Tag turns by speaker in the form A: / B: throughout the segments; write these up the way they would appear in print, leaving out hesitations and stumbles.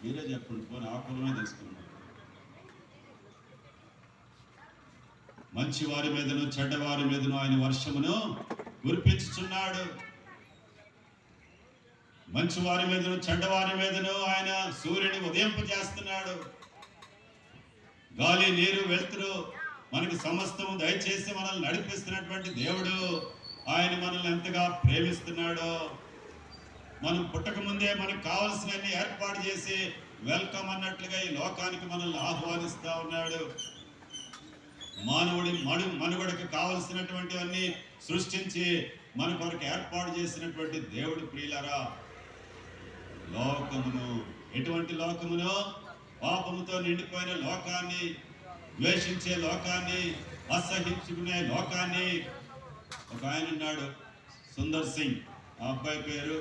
A: మీరే చెప్పండి, పోనీ ఆ కులమే తీసుకున్నాం. మంచి వారి మీదను చెడ్డవారి మీదను ఆయన వర్షమును కురిపించుచున్నాడు. మంచి వారి మీదను చెడ్డవారి మీదను ఆయన సూర్యుని ఉదయింపజేస్తున్నాడు. గాలి నీరు వెలుతురు మనకి సమస్తము దయచేసి మనల్ని నడిపిస్తున్నటువంటి దేవుడు. ఆయన మనల్ని ఎంతగా ప్రేమిస్తున్నాడో, మనం పుట్టక ముందే మనకు కావలసినన్ని ఏర్పాటు చేసి వెల్కమ్ అన్నట్లుగా ఈ లోకానికి మనల్ని ఆహ్వానిస్తా ఉన్నాడు. మానవుడి మనుగడకు కావలసినటువంటివన్నీ సృష్టించి మన కొరకు ఏర్పాటు చేసినటువంటి దేవుడు. ప్రియులారా, లోకమును, ఎటువంటి లోకమును? పాపముతో నిండిపోయిన లోకాన్ని, ద్వేషించే లోకాన్ని, అసహించుకునే లోకాన్ని. ఒక ఆయన ఉన్నాడు, సుందర్ సింగ్. ఆ అబ్బాయి పేరు,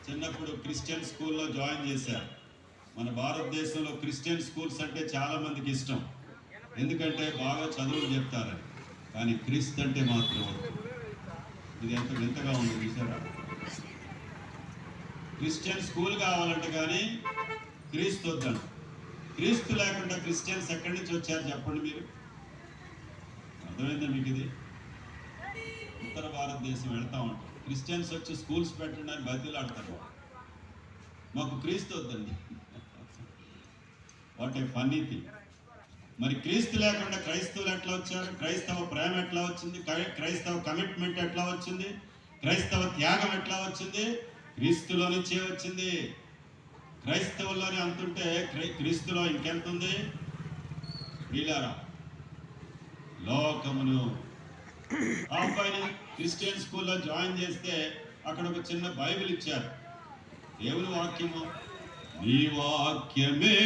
A: చిన్నప్పుడు క్రిస్టియన్ స్కూల్లో జాయిన్ చేశారు. మన భారతదేశంలో క్రిస్టియన్ స్కూల్స్ అంటే చాలా మందికి ఇష్టం, ఎందుకంటే బాగా చదువులు చెప్తారని. కానీ క్రీస్తు అంటే మాత్రం ఇది ఎంత వింతగా ఉంది చూసారా? క్రిస్టియన్ స్కూల్ కావాలంటే కానీ క్రీస్తు వద్దండి. క్రీస్తు లేకుండా క్రిస్టియన్స్ ఎక్కడి నుంచి వచ్చారు చెప్పండి మీరు? అర్థమైందా మీకు? ఇది ఉత్తర భారతదేశం వెళ్తా ఉంటాం, క్రిస్టియన్స్ వచ్చి స్కూల్స్ పెట్టండి అని బతిలాడతారు. మాకు క్రీస్తు వద్దండి. What a funny thing. మరి క్రీస్తు లేకుండా క్రైస్తవులు ఎట్లా వచ్చారు? క్రైస్తవ ప్రేమ ఎట్లా వచ్చింది? క్రైస్తవ కమిట్మెంట్ ఎట్లా వచ్చింది? క్రైస్తవ త్యాగం ఎట్లా వచ్చింది? క్రీస్తులో నుంచే వచ్చింది. క్రైస్తవుల్లోనే అంతుంటే క్రీస్తులో ఇంకెంత ఉంది? వీలారా, లోకమును. ఆ అబ్బాయిని క్రిస్టియన్ స్కూల్లో జాయిన్ చేస్తే అక్కడ ఒక చిన్న బైబిల్ ఇచ్చారు. దేవుని వాక్యము, నీ వాక్యమే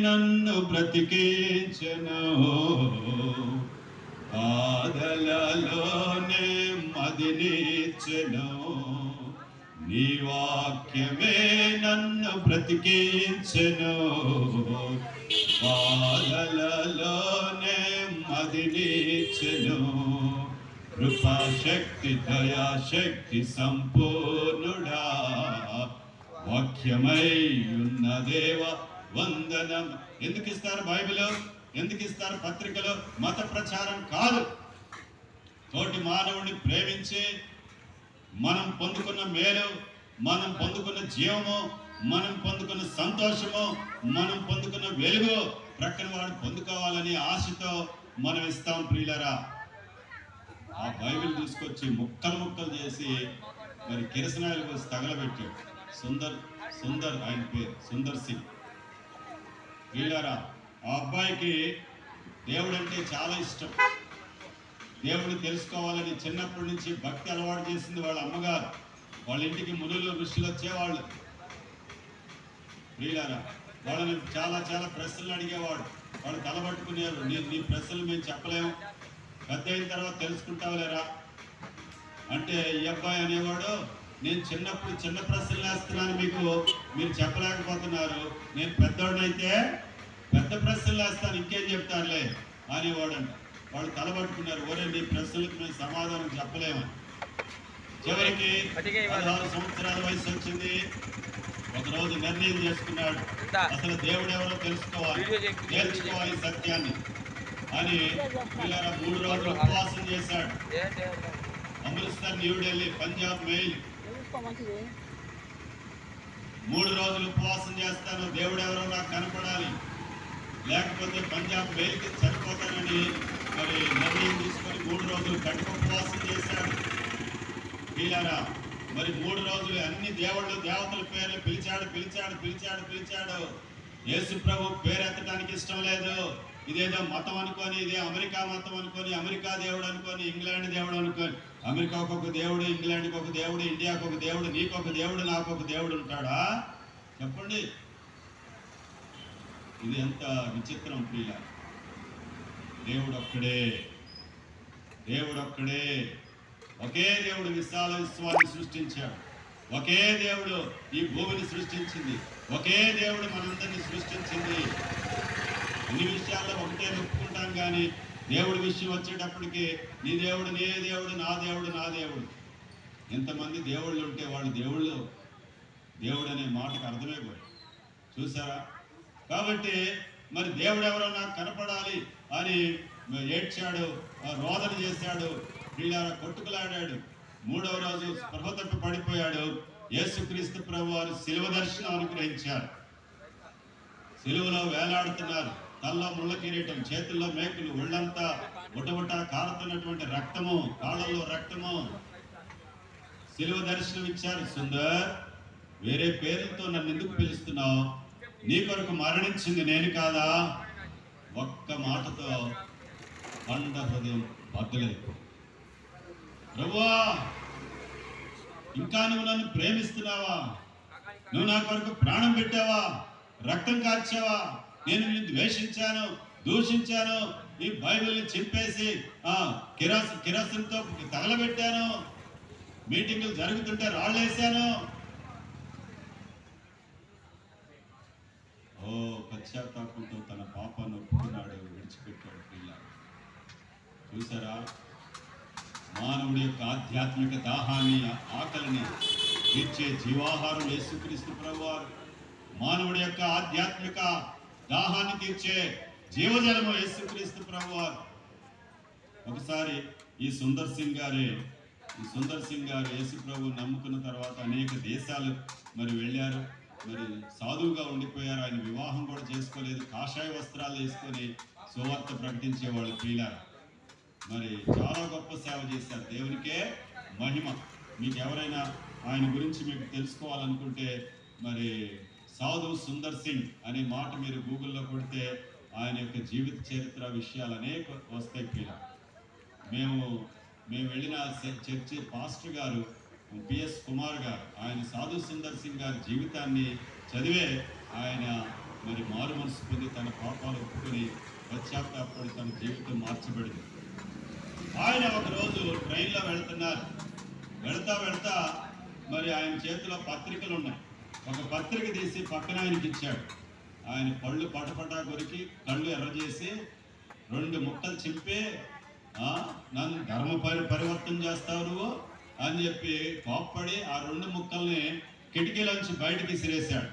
A: నన్ను బ్రతికించెను, బాధలలోనే మదినిచ్చెను. నీ వాక్యమే నన్ను బ్రతికించెను, బాధలలోనే మదినిచ్చెను. కృపాశక్తి దయాశక్తి సంపూర్ణుడా, వాక్యమై ఉన్న దేవ వందనం. ఎందుకు ఇస్తారు బైబిల్? ఎందుకు ఇస్తారు పత్రికలు? మత ప్రచారం కాదు. తోటి మానవుడిని ప్రేమించి మనం పొందుకున్న మేలు, మనం పొందుకున్న జీవము, మనం పొందుకున్న సంతోషము, మనం పొందుకున్న వెలుగు ప్రక్కన వాడు పొందుకోవాలని ఆశతో మనం ఇస్తాం. ప్రియులరా, ఆ బైబిల్ తీసుకొచ్చి ముక్కలు ముక్కలు చేసి మరి కిరసనాయలు పోసి తగలబెట్టాడు. సుందర్ ఆయన పేరు, సుందర్ సింగ్. ప్రియులరా, ఆ అబ్బాయికి దేవుడు అంటే చాలా ఇష్టం. దేవుడిని తెలుసుకోవాలని చిన్నప్పటి నుంచి భక్తి అలవాటు చేసింది వాళ్ళ అమ్మగారు. వాళ్ళ ఇంటికి మునులు ఋషులు వచ్చేవాళ్ళు. ప్రియులారా, వాళ్ళని చాలా చాలా ప్రశ్నలు అడిగేవాడు. వాళ్ళు తలబట్టుకునేవారు, నీ ప్రశ్నలు మేము చెప్పలేము, పెద్ద అయిన తర్వాత తెలుసుకుంటావులేరా అంటే ఈ అబ్బాయి అనేవాడు, నేను చిన్నప్పుడు చిన్న ప్రశ్నలు వేస్తున్నాను మీకు, మీరు చెప్పలేకపోతున్నారు. నేను పెద్దోడనైతే పెద్ద ప్రశ్నలు వేస్తాను, ఇంకేం చెప్తారులే అనేవాడు అంట. వాళ్ళు తలబట్టుకున్నారు, ఒరే నీ ప్రశ్నలకు మేము సమాధానం చెప్పలేము. చివరికి 16 సంవత్సరాల వయసు వచ్చింది. ఒకరోజు నిర్ణయం చేసుకున్నాడు, అసలు దేవుడు ఎవరో నేర్చుకోవాలి సత్యాన్ని అని. పిల్లల 3 రోజులు ఉపవాసం చేశాడు. అమృత్సర్, న్యూఢిల్లీ, పంజాబ్ మెయిల్ 3 రోజులు ఉపవాసం చేస్తాను, దేవుడు ఎవరో నాకు కనపడాలి, లేకపోతే పంజాబ్ మెయిల్కి చనిపోతానని మరి నిర్ణయం తీసుకొని 3 రోజులు కఠిన ఉపవాసం చేశాడు. వీళ్ళారా, మరి 3 రోజులు అన్ని దేవుళ్ళు దేవతల పేర్లు పిలిచాడు. యేసు ప్రభు పేరు ఎత్తడానికి ఇష్టం లేదు. ఇదేదో మతం అనుకొని, ఇదే అమెరికా మతం అనుకొని, అమెరికా దేవుడు అనుకొని, ఇంగ్లాండ్ దేవుడు అనుకొని, అమెరికాకు ఒక దేవుడు, ఇంగ్లాండ్కి ఒక దేవుడు, ఇండియాకు ఒక దేవుడు, నీకొక దేవుడు, నాకు ఒక దేవుడు ఉంటాడా? చెప్పండి. ఇది ఎంత విచిత్రం ప్రియుల. దేవుడు ఒక్కడే. ఒకే దేవుడు విశాల విశ్వాన్ని సృష్టించాడు. ఒకే దేవుడు ఈ భూమిని సృష్టించింది. ఒకే దేవుడు మనందరినీ సృష్టించింది. అన్ని విషయాల్లో ఒకటే ఒప్పుకుంటాం, కానీ దేవుడి విషయం వచ్చేటప్పటికి నీ దేవుడు, నీ దేవుడు, నా దేవుడు. ఎంతమంది దేవుళ్ళు ఉంటే వాళ్ళు దేవుడు అనే మాటకు అర్థమే పోయి. చూసారా? కాబట్టి మరి దేవుడు ఎవరో నాకు కనపడాలి అని ఏడ్చాడు, రోదన చేశాడు, వీళ్ళ కొట్టుకులాడాడు. మూడవ రోజు స్పృహ తప్పి పడిపోయాడు. యేసుక్రీస్తు ప్రభు వారు శిలువ దర్శనం అనుగ్రహించారు. శిలువలో వేలాడుతున్నారు, తల్లో ముళ్ళ కిరీటం, చేతుల్లో మేకులు, ఒళ్ళంతా బుటబుట కారుతున్నటువంటి రక్తము, కాళ్ళల్లో రక్తము. శిలువ దర్శనం ఇచ్చారు. సుందర్, వేరే పేరుతో నన్ను ఎందుకు పిలుస్తున్నావు? నీ కొరకు మరణించింది నేను కాదా? ఒక్క మాటతో పండ హృదయం బద్దలేదు. ప్రభువా, ఇంకా నువ్వు నన్ను ప్రేమిస్తున్నావా? నువ్వు నా కొరకు ప్రాణం పెట్టావా? రక్తం కార్చావా? నేను నిన్ను ద్వేషించాను, దూషించాను, ఈ బైబిల్ని చింపేసి కిరసంతో తగలబెట్టాను, మీటింగులు జరుగుతుంటే రాళ్ళేశాను. పశ్చాత్తాపంతో తన పాపాన్ని ఒప్పుకున్నాడు, విడిచిపెట్టాడు. పిల్ల చూసారా? మానవుడి యొక్క ఆధ్యాత్మిక దాహాన్ని, ఆకలిని తీర్చే జీవాహారం యేసుక్రీస్తు ప్రభువారు. మానవుడి యొక్క ఆధ్యాత్మిక దాహాన్ని తీర్చే జీవజలము యేసుక్రీస్తు ప్రభువారు. ఒకసారి ఈ సుందర్ సింగ్ గారు యేసు ప్రభు నమ్ముకున్న తర్వాత అనేక దేశాలు మరి వెళ్ళారు. మరి సాధువుగా ఉండిపోయారు. ఆయన వివాహం కూడా చేసుకోలేదు. కాషాయ వస్త్రాలు వేసుకొని సువార్త ప్రకటించేవాళ్ళు. ప్రియులారా, మరి చాలా గొప్ప సేవ చేశారు. దేవునికే మహిమ. మీకు ఎవరైనా ఆయన గురించి మీకు తెలుసుకోవాలనుకుంటే మరి సాధు సుందర్ సింగ్ అనే మాట మీరు గూగుల్లో కొడితే ఆయన యొక్క జీవిత చరిత్ర విషయాలు అనేక వస్తాయి. ప్రియుల, మేము వెళ్ళిన చర్చి పాస్టర్ గారు పిఎస్ కుమార్ గారు, ఆయన సాధు సుందర్ సింగ్ గారి జీవితాన్ని చదివే ఆయన మరి మారు మనసు పొంది తన పాపాలు ఒప్పుకొని పశ్చాత్తాపడి తన జీవితం మార్చబడింది. ఆయన ఒకరోజు ట్రైన్లో వెళ్తా మరి ఆయన చేతిలో పత్రికలు ఉన్నాయి. ఒక పత్రిక తీసి పక్కన ఆయనకి ఇచ్చాడు. ఆయన పళ్ళు పటపటా కొరికి కళ్ళు ఎర్రజేసి 2 ముక్కలు చింపి, నన్ను ధర్మ పరివర్తన చేస్తావు నువ్వు అని చెప్పి కోప్పడి ఆ 2 ముక్కల్ని కిటికీలోంచి బయటకి విసిరేశాడు.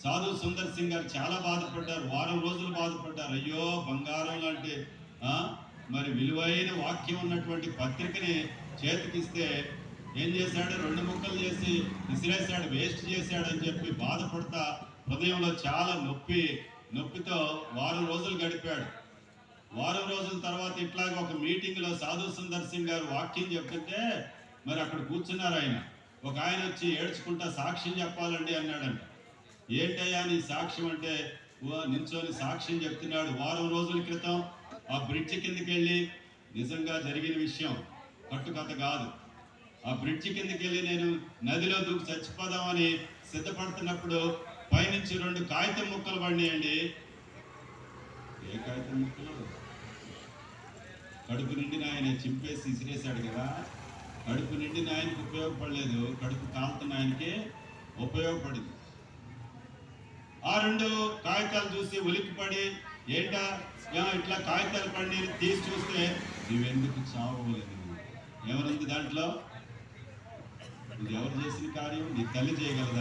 A: సాధు సుందర్ సింగ్ గారు చాలా బాధపడ్డారు. వారం రోజులు బాధపడ్డారు. అయ్యో, బంగారం లాంటి మరి విలువైన వాక్యం ఉన్నటువంటి పత్రికని చేతికిస్తే ఏం చేశాడు? 2 ముక్కలు చేసి విసిరేశాడు, వేస్ట్ చేశాడు అని చెప్పి బాధపడతా హృదయంలో చాలా నొప్పితో వారం రోజులు గడిపాడు. వారం రోజుల తర్వాత ఇట్లాగ ఒక మీటింగ్లో సాధు సుందర్ సింగ్ గారు వాక్యం చెప్తుంటే మరి అక్కడ కూర్చున్నారు ఆయన. ఒక ఆయన వచ్చి ఏడ్చుకుంటా సాక్ష్యం చెప్పాలండి అన్నాడంట. ఏంటయ్యా నీ సాక్ష్యం అంటే, నించొని సాక్ష్యం చెప్తున్నాడు. వారం రోజుల క్రితం ఆ బ్రిడ్జి కిందకి వెళ్ళి, నిజంగా జరిగిన విషయం, కట్టుకథ కాదు, ఆ బ్రిడ్జి కిందకి వెళ్ళి నేను నదిలో దూకి చచ్చిపోదామని సిద్ధపడుతున్నప్పుడు పైనుంచి 2 కాగితం ముక్కలు పడినాయండి. ఏ కాగితం ముక్కలు? కడుపు నిండిన ఆయన చింపేసి విసిరేశాడు కదా. కడుపు నిండిన ఆయనకి ఉపయోగపడలేదు, కడుపు కాలుతున్న ఆయనకి ఉపయోగపడింది. ఆ 2 కాగితాలు చూసి ఉలిక్కిపడి, ఏంటా ఇట్లా కాగితాలు పడి తీసి చూస్తే, నువ్వెందుకు చావలేదు? ఎవరుంది దాంట్లో? ఇది ఎవరు చేసిన కార్యం? నీ తల్లి చేయగలదా?